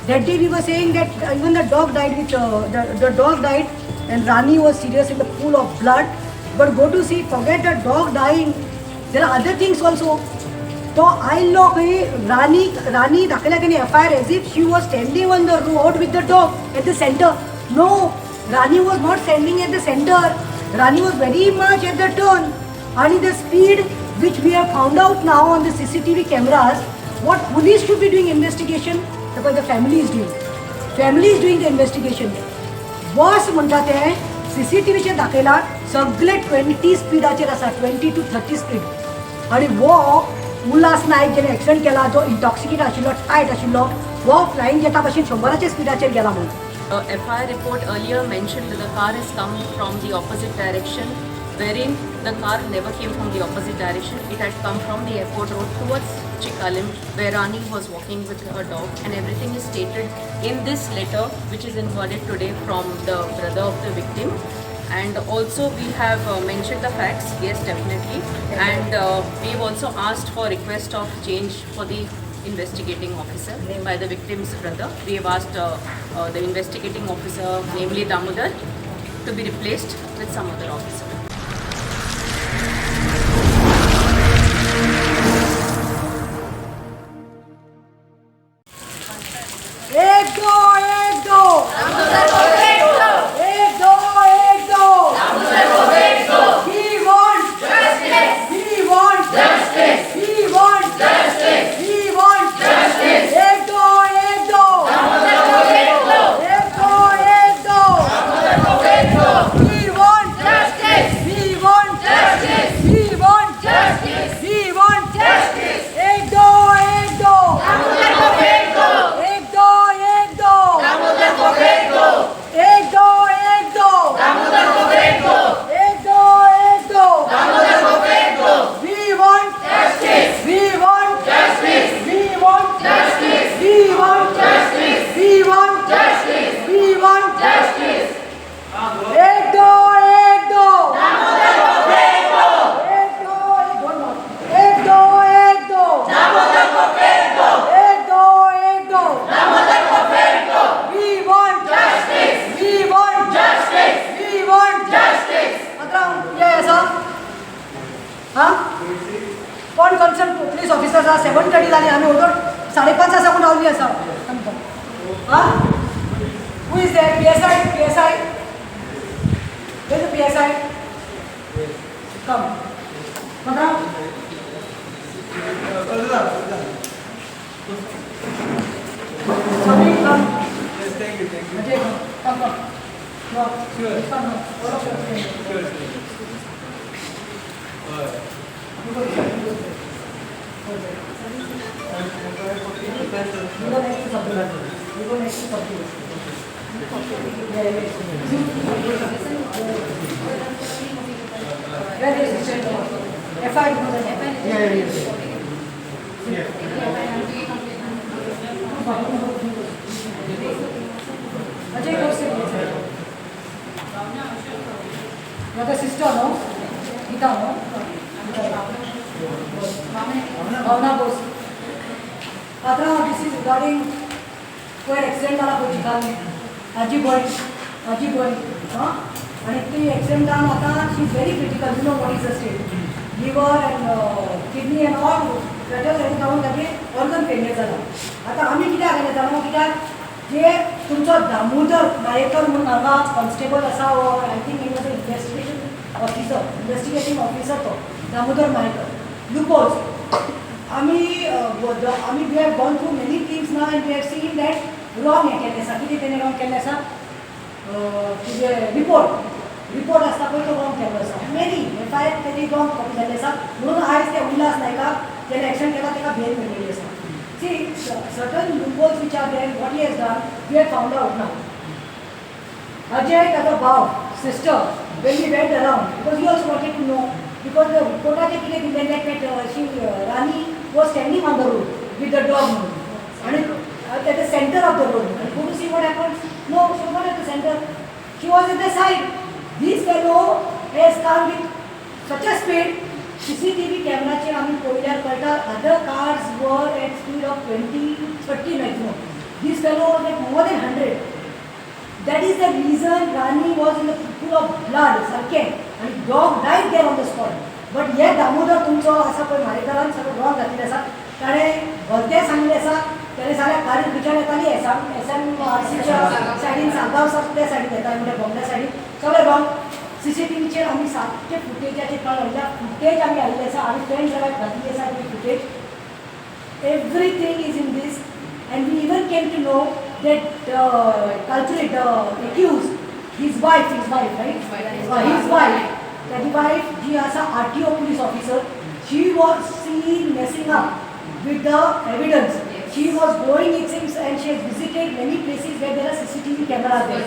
That day we were saying that even the dog died with the dog died and Rani was serious in the pool of blood. But go to see, forget the dog dying. There are other things also. So I look Rani दाखवल्या त्यांनी FIR as if she was standing on the road with the dog at the center. No, Rani was not standing at the center. Rani was very much at the turn. And the speed which we have found out now on the CCTV cameras, what police should be doing investigation, because the family is doing. Family is doing the investigation. Boss म्हणतात ते CCTVचे दाखयला सगळे 20 स्पीडाचेर आसा, 20 to 30 speed. आणि वो उल्हास नायक जेणे accident केला, जो इंटॉक्सिकेट आशिल्लो, टायट आशिल्लो, वो फ्लाइंग जेटा भाशेन 100च्या स्पीडाचेर गेला म्हणून. FIR report earlier mentioned that the car has come from the opposite direction, wherein the car never came from the opposite direction. It had come from the airport road towards Chikalim, where Rani was walking with her dog, and everything is stated in this letter, which is inwarded today from the brother of the victim. And also we have mentioned the facts, yes, definitely, and we've also asked for request of change for the investigating officer by the victim's brother. We have asked the investigating officer, namely Damodar, to be replaced with some other officer. कोण concern police officer आसा 7:30 जाली आमी ओदोर 5:30 आसा कोण रावली आसा हां who is there PSI where is the PSI come madam sorry come yes thank you come no sure come all of you sure Your sister, no? Gita, no? Bhavna Bose. Patra, this is regarding कोई accident जाला पळय चिकालने आजी boy हां आणि ती accident जावन आतां she is very critical you know what is the state liver and kidney and all fetal health जावन तागे ऑर्गन फेलियर जाला. आतां आमी कित्याक गेले जाणा कित्याक जे तुमचो दामोदर नायकर म्हणून हांगा कॉन्स्टेबल आसा वो I think he was investigating officer तो दामोदर नायकर लुपोज आमी we have gone through many things ना and we have seen that wrong हें केल्लें आसा. कितें तेणें रॉंग केल्लें आसा तुजें रिपोर्ट आसता पळय तो रॉंग केल्लो आसा. मेनी FIR तेजी रॉंग कॉपी जाल्ली आसा म्हणून आयज ते उल्हास नायकाक जेणे एक्शन केला ताका बेल मेळिल्ली आसा. See certain loopholes which are there, what he has done, we have found out now. Ajay ताचो भाव sister when we went around because he also wanted to know because the reportaचे कितें दिलें that she Rani was standing on the road with the dog म्हणून आणि at the center of the road. And go to see what happened. No, she was not at the center. She was at the side. This fellow has come with such a speed. CCTV camera चे आम्ही पळयल्यार कळटा other cars were at speed of 20-30 maximum. This fellow was like more than 100. That is the reason Rani was in the pool of blood, sunken, and dog died there on the spot. But yet Damodar तुमचो असा पळय म्हारेकारान सगळं wrong घातलेलें आसा. ताणें भलतें सांगलें आसा. ताणें साऱ्या गाडी खंयच्यान येताली SMRCच्या सायडीन सांगाव त्या सायडीन येताली म्हणजे बोंबल्या सायडीन सगळें रॉंग. CCTVचेर आमी सारकें फुटेजाचेर कळ्ळें म्हणजे फुटेज आमी हाडलें आसा आमी पेन ड्रायव्ह घातली आसा ती footage. Everything is in this, and we even came to know that culprit, the accused, his wife, right? His wife, that wife, she was a RTO police officer. She was seen messing up with the evidence. She was going, it seems, and she has visited many places where there are CCTV cameras there.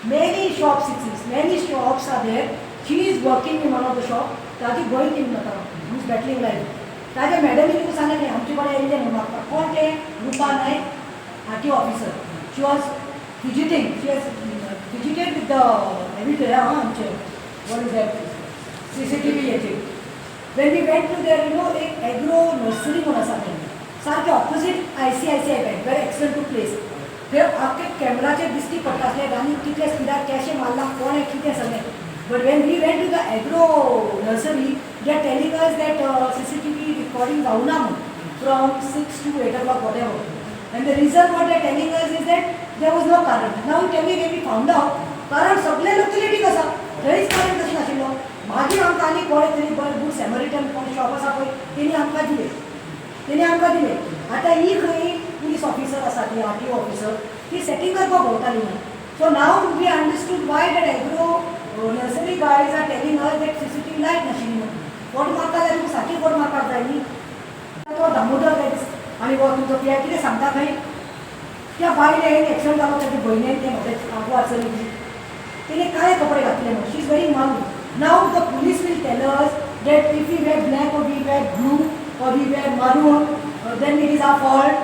Many shops, it seems, many shops are there. She is working in one of the shops. Taji going in who's battling life. ताजे मॅडमी तुका सांगलें आमचे कडेन येयल्ले म्हणून म्हाका कोण ते Rupa Naik RTO officer. She was visiting, she has visited with the evidence आमचे वॉट इज दॅट CCTV हेचेर. When we went to there एक एग्रो नर्सरी म्हणून आसा थंय सारकें ऑपोजीट ICICI बँक वेर एक्सिडंट टू प्लेस. थंय आख्खे कॅमेराचेर दिश्टी पडटासलें आनी कितले स्पिडार कॅशे मारला कोण कितें सगळें. But when we went to the agro nursery, they are telling us that CCTV recording zauna from 6 to 8 o'clock, whatever. And the reason what they are telling us is that there was no current. Now tell me when we found out, current सगळे locality कसा, थंयच current कशें नाशिल्लो. मागीर आमकां आनी कोणे तरी बरें गुड सॅमरिटन कोण शॉप आसा पळय तेणी आमकां दिले. आतां ही खंय पुलीस ऑफिसर आसा ती RTO ऑफिसर ती सेटींग करपाक भोंवताली म्हणून. So now we understood why that agro nursery guys are telling us that CCTV light नाशिल्ली म्हणून. फोट मारता जाल्यार तुका सारकी फोट मारपाक जाय न्ही. तो दामोदर आनी वो तुमचो पिया कितें सांगता खंय त्या बायलेन एक्सिडंट जालो ताच्या भयणीन तें म्हाज्या आगोवार चली तिणे काळे कपडे घातले म्हणून. शी इज व्हेरी मालू. Now the police will tell us that if we wear black or we wear blue or we wear maroon, then it is our fault.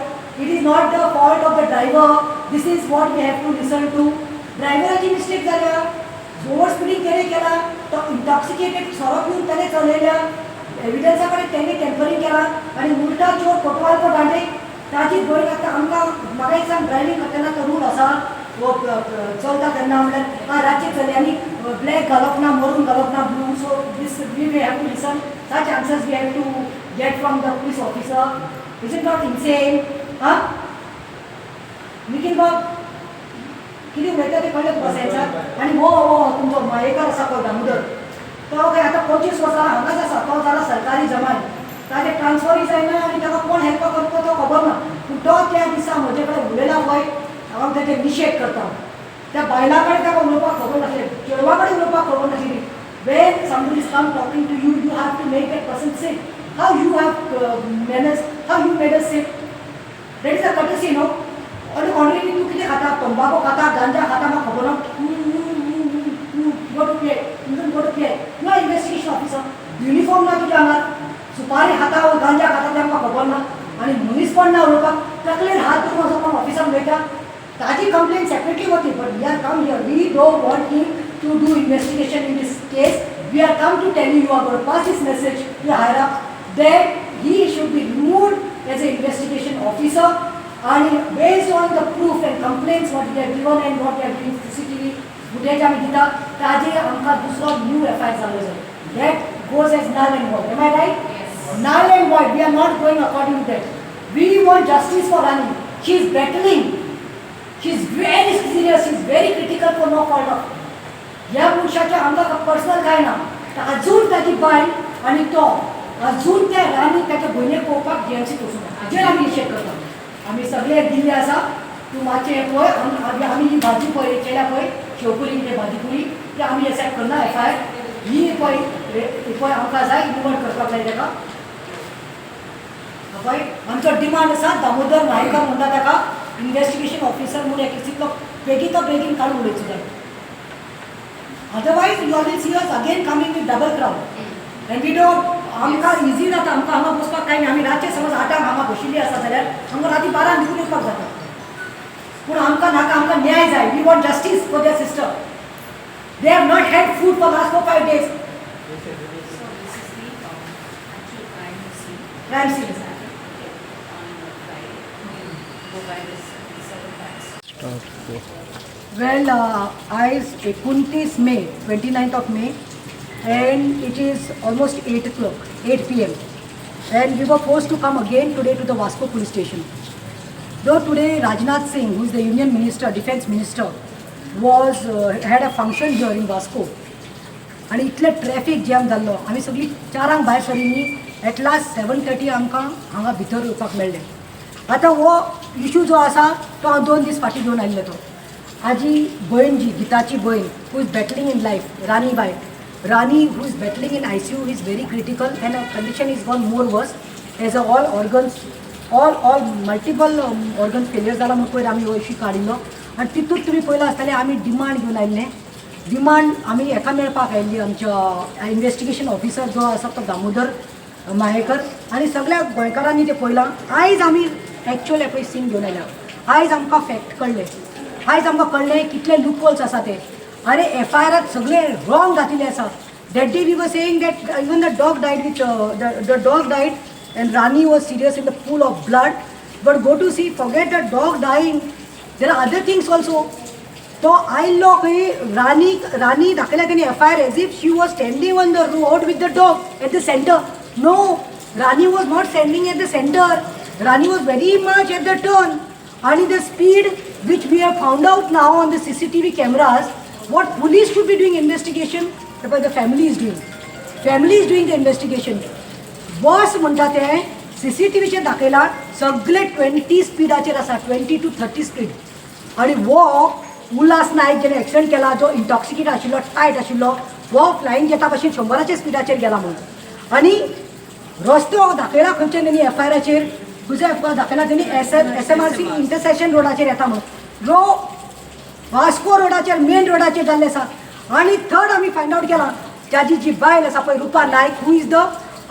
It is not the fault of the driver. This is what we have to listen to. ड्रायव्हराची mistake जाल्या, over speeding केला, तो intoxicated सोरो पिवन त्याने चलयल्या, एविडन्सा कडेन तेणे tampering केला आनी उलटा चोर कोटवाल को दांडे ताजी भयण आतां आमकां म्हाका एक सांग ड्रायव्हिंग करतना तो रूल आसा वो चलता तेन्ना म्हणल्यार रातचे चलयांनी ब्लॅक घालप ना, मरून घालप ना, blue. So this we have to listen such answers we have to get from the police officer. Is it not insane? Nikhil bab कितें उलयता तें कळ्ळें तुका सेन्सार. आनी हो तुमचो मायेकार आसा पळय दामोदर तो खंय आतां 25 वर्सां हांगाच आसा. तो जाला सरकारी जमान. ताजें ट्रान्सफरूय जायना आनी ताका कोण हेल्प करता तो खबर ना. पूण तो त्या दिसा म्हजे कडेन उलयला पळय हांव तेजे निशेध करता. त्या बायला कडेन ताका उलोवपाक खबर नासलें, चेडवा कडेन उलोवपाक खबर नाशिल्ली. When somebody is come talking to you, you have to make that person sit. How you have manners, how you made us sit. That is a courtesy, no? और ऑलरेडी तू कितें खाता, तंबाखू खाता, गांजा खाता, म्हाका खबर ना. Go to play, you are investigation officer. Uniform ना तुज्या आंगार, सुपारी खाता वा गांजा खाता तें म्हाका खबर ना. आनी मनीसपण ना उलोवपाक, तकलेर हात धरून वचप कोण ऑफिसान उलयता. ताजी कंप्लेन सेपरेटली वती. But we are come here, we don't want him to do investigation in this case. We are come to tell you are going to pass this message to higher up that he should be removed as an investigation officer. And based on the proof and complaints what we have given and what we have given CCTV footage आमी दिता ताजे आमकां दुसरो new FIR जालो जाय. That goes as null and void. Am I right? Yes. Null and void. We are not going according to that. We want justice for Rani. She is battling. She is very serious. She is very critical for no fault of. ह्या मनशाच्या आमकां personal कांय ना. अजून ताची bye आनी तो अजून त्या रानी ताच्या भयणीक पळोवपाक GMCत वचूंक ना. हाजेर आमी निशेध करता. आमी सगळे दिल्ले आसा. तूं मातशें पळय आमी ही भाजी पळय केल्या पळय शेवपुरी कितें भाजी पुरी ती आमी एक्सेप्ट करना FIR. ही पळय आमकां जाय निवड करपाक जाय ताका. पळय आमचो डिमांड आसा दामोदर नायकार म्हणटा ताका इन्वेस्टिगेशन ऑफिसर म्हणून एक बेगीन काडून उडोवचो जाय. Otherwise you will see us again coming with double crowd. And we don't आमकां इजी जाता. आमकां हांगा बसपाक कांय ना. आमी रातचे समज 8 हांगा बशिल्ली आसा जाल्यार आमकां राती 12 निघून येवपाक जाता. पूण आमकां नाका. आमकां न्याय जाय. We want justice for their sister. They have not had food for last 4-5 days. So this is the actual crime scene. Crime scene. On Friday. go by this several times. Well, आज 29 May, 29th of May, and it is almost 8 o'clock, 8 p.m. And we were forced to come again today to the Vasco police station. Though today Rajnath Singh, who is the Union Minister, Defence Minister, was had a function here in Vasco. आणि इतले traffic jam जाल्लो आमी सगळीं चारांक भायर सरिल्लीं at last 7:30 आमकां हांगा भितर येवपाक मेळ्ळें. आतां हो इशू जो आसा तो हांव 2 दीस फाटीं घेवन आयिल्लो तो. हाजी भयण जी गिताची भयण who is battling in life, Rani बाय Rani who is battling in ICU is very critical and condition is gone more worse as a all organs all multiple organ failure जाला म्हणून पयर आमी हो इशू काडिल्लो. आनी तितूंत तुमी पळयलां आसतलें आमी डिमांड घेवन आयिल्लें. डिमांड आमी एका मेळपाक आयिल्ली आमच्या इन्वेस्टिगेशन ऑफिसर जो आसा तो दामोदर मायेकर आनी सगळ्या गोंयकारांनी तें पळयलां. आयज आमी एक्चुअल पळय सीन घेवन आयल्या. आयज आमकां फॅक्ट कळ्ळें. आयज आमकां कळ्ळें कितले लूपहोल्स आसा ते. आनी FIR सगळे रॉंग घातिल्ले आसा. That day we were saying that even the dog died the dog died and Rani was serious in the pool of blood. But go to see forget the dog dying, there are other things also. तो आयल्लो खंय रानी दाखयल्या तेणी FIR as if she was standing on the road with the dog at the centre. No, Rani was not standing at the centre. Rani was very much at the turn. आणि the speed which we have found out now on the CCTV cameras, what police should be doing investigation, but the family is doing. Family is doing the investigation. Boss म्हणटा ते CCTVचेर दाखयला सगळे 20 स्पीडाचेर आसा, 20 to 30 speed. आणि वो उल्हास नायक जेणे accident केला, जो इंटॉक्सिकेट आशिल्लो, टायट आशिल्लो, वो फ्लायींग जेटा भशेन 100च्या स्पीडाचेर गेला म्हणून. आणि रस्तो दाखयला खंयचे तेणी FIRचेर खंयचो दाखयला तेणी SMRC इंटरसेक्शन रोडाचेर येता म्हणून. जो वास्को रोडाचेर मेन रोडाचेर जाल्ले आसा. आनी थर्ड आमी फायंड आउट केला ताजी जी बायल आसा पळय Rupa Naik, who is the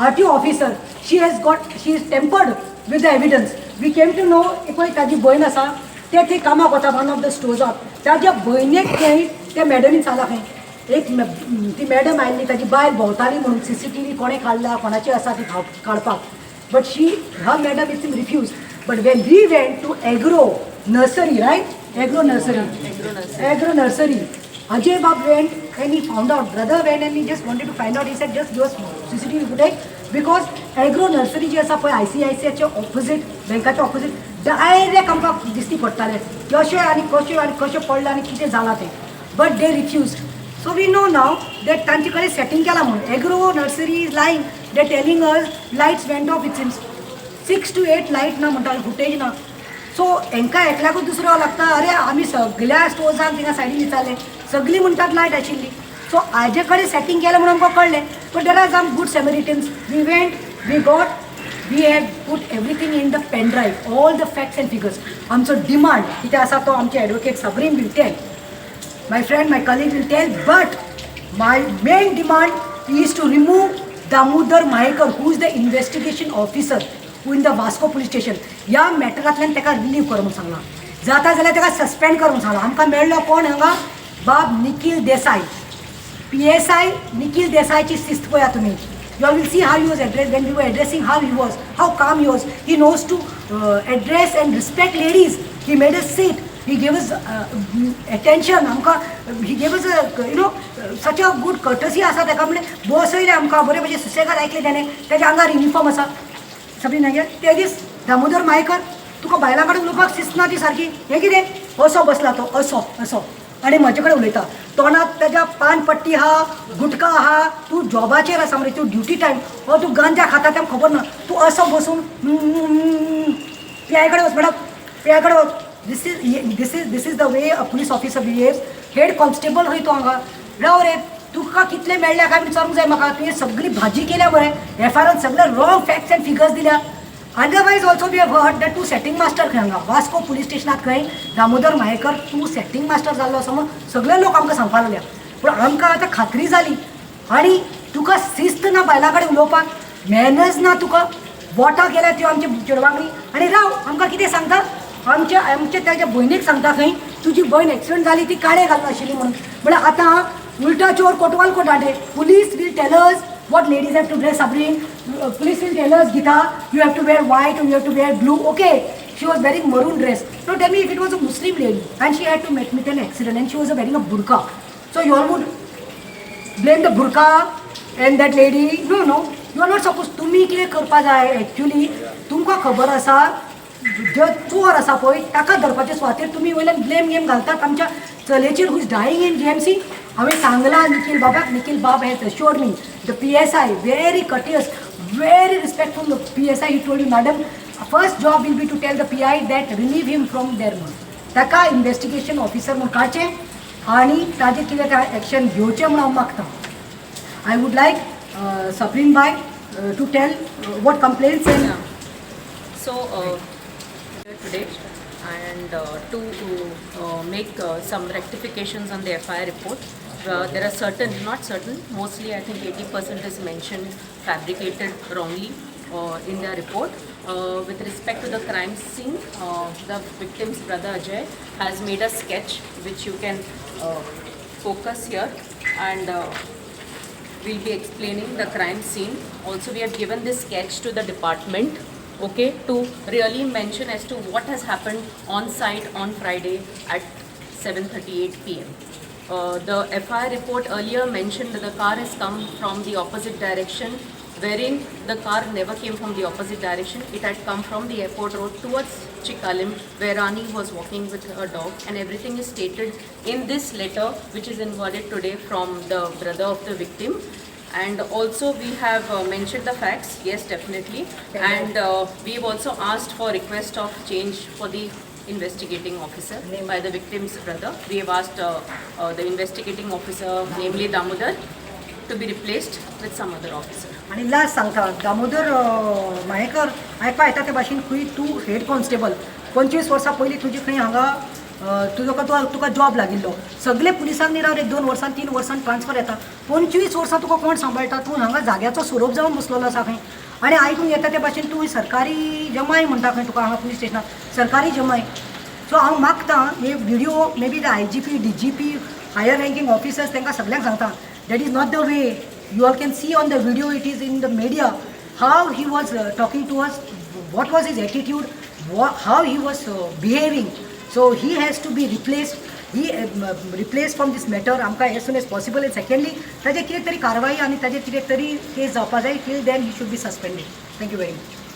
RTO officer, she is tempered with the evidence. We came to know पळय ताजी भयण आसा ते थंय कामाक वता वन ऑफ द स्टोर्साक. ताज्या भयणेक थंय त्या मॅडमीन सांगला खंय एक ती मॅडम आयिल्ली, ताजी बायल भोंवताली म्हणून CCTV कोणें काडला, कोणाची आसा ती काडपाक. But her madam is refused. But when we went to Agro Nursery, right? Agro Nursery. Ajay Bab went and he found out. Brother went and he just wanted to find out. He said, just give us CCTV footage. Because Agro Nursery जे आसा पळय ICICIचे opposite, बँकाच्या opposite direct आमकां दिसती पडटाले कशें आनी कशें पडलें आनी कितें जालां तें. But they refused. So we know now that तांचे कडेन सेटिंग केला म्हणून. Agro Nursery is lying. They're telling us lights went off. It seems 6 to 8 light ना म्हणटा, फुटेज ना. सो हांकां एकल्याकूच दुसरो लागता. अरे आमी सगळ्या स्टोर्सांक थिंगा सायडीन विचारलें, सगळीं म्हणटात लायट आशिल्ली. सो हाजे कडेन सेटिंग केलें म्हणून आमकां कळ्ळें. But there are some good samaritans. We went, we had put everything in the pen drive, all the facts and figures. आमचो डिमांड कितें आसा तो आमचे advocate Sabrin will tell, my friend, my colleague will tell, but my main demand is to remove Damodar Mahekar, who is the investigation officer, who in the Vasco police station. ह्या मॅटरांतल्यान ताका relieve कर म्हणून सांगलां. जाता जाल्यार ताका सस्पेंड कर म्हणून सांगलां. आमकां मेळ्ळो कोण हांगा, बाब निखील देसाय, PSI निखील देसायची शिस्त पळया तुमी. You all will see how he was addressed when we were addressing how he was, how calm he was. He knows to address and respect ladies. He made us sit. He gave us attention. He gave us such a good courtesy आसा ताका. म्हणजे बसयलें आमकां बरे भशेन सुसेगाद आयकलें ताणें. ताच्या आंगार युनिफॉर्म आसा सगळीं नागे. ते दीस दामोदर मायेकर, तुका बायलां कडेन उलोवपाक शिस्त ना ती सारकी. हें कितें असो बसला तो, असो आनी म्हजे कडेन उलयता. तोंडात ताज्या पान पट्टी आहा, गुटका आहा. तूं जॉबाचेर आसा मरे, तूं ड्युटी टायम, हो तूं गांजा खाता तें खबर ना. तूं असो बसून पियाय कडेन वच मॅडम, पियाय कडेन वच. This is the way a police officer behaves. Head constable खंय तो हांगा राव रे, तुका कितले मेळ्ळ्या काय विचारूंक जाय म्हाका. तुवें सगळी भाजी केल्या मरे. FIRान सगळे रॉंग फॅक्ट्स एंड फिगर्स दिल्या. Otherwise also we have heard that तूं सेटिंग मास्टर खंय हांगा वास्को पुलीस स्टेशनात खंय दामोदर मायेकर तूं सेटिंग मास्टर जाल्लो असो म्हणून सगळे लोक आमकां सांगपाक लागल्या. पूण आमकां आतां खात्री जाली. आनी तुका शिस्त ना बायलां कडेन उलोवपाक, मॅनर्स ना तुका. वोटां केल्या त्यो आमच्या चेडवांगडी. आनी राव आमकां कितें सांगता, आमच्या ताज्या भयणीक सांगता खंय तुजी भयण एक्सिडेंट जाली ती काळे घालना आशिल्ली म्हणून. म्हळ्यार आतां उल्टा चोर कोटवाल कोटाडे. Police will tell us what ladies have to dress. Sabrin, police will tell us, Gita, you have to wear white or you have to wear blue. Okay, she was wearing maroon dress. Now tell me if it was a Muslim lady and she had to meet with an accident and she was wearing a burqa. So you all would blame the burqa and that lady. No, no. You are not supposed. तुम्ही कितें करपा जाय actually तुमकां खबर आसा जो चोर आसा पळय ताका धरपाचे सुवातेर तुमी वयल्यान ब्लेम गेम घालतात आमच्या चलेचेर who is dying in GMC. हांवें सांगलां निखील बाबाक. निखील बाब has assured me the PSI very courteous, very respectful PSI. he told you madam first job will be to tell the PI that relieve him from there म्हणून ताका investigation officer म्हणून काडचें आनी ताजेर कितें एक्शन घेवचें म्हणून हांव मागतां. I would like Sabreen bhai to tell what complaints and So today and to make some rectifications on the FIR report. There are certain, not certain, mostly I think 80% is mentioned fabricated wrongly in the report. With respect to the crime scene, the victim's brother Ajay has made a sketch which you can focus here, and we'll be explaining the crime scene. Also, we have given this sketch to the department, okay, to really mention as to what has happened on site on Friday at 7:38 p.m. The FIR report earlier mentioned that the car has come from the opposite direction, wherein the car never came from the opposite direction. It had come from the airport road towards Chikalim, where Rani was walking with her dog, and everything is stated in this letter which is inwarded today from the brother of the victim. And also we have mentioned the facts, yes, definitely, and we've also asked for request of change for the investigating officer by the victim's brother. We have asked the investigating officer, namely Damodar, to be replaced with some other officer. आणि last सांगता दामोदर मायेकर आयकपा येता ते भाशेन खंय तूं head constable 25 वर्सां पयलीं तुजी खंय हांगा तुका जॉब लागिल्लो. सगळे पुलिसांक निरावर 1-2 वर्सां 3 वर्सां ट्रान्सफर येता. 25 वर्सां तुका कोण सांबाळटा. तूं हांगा जाग्याचो सोरोप जावन बसलेलो आसा खंय. आनी आयकूंक येता ते भाशेन तूं सरकारी जमाय म्हणटा खंय तुका हांगा पुलीस स्टेशनार सरकारी जमाय. सो हांव मागतां हे video may be the IGP DGP higher ranking officers तांकां सगळ्यांक सांगता that is not the way. You all can see on the video, it is in the media, how he was talking to us, what was his attitude, how he was behaving. So he has to be replaced. He replaced from this matter आमकां as soon as possible. And secondly, ताजेर कितें तरी कारवाई आनी ताजेर कितें तरी case जावपा जाय. Till then he should be suspended. Thank you very much.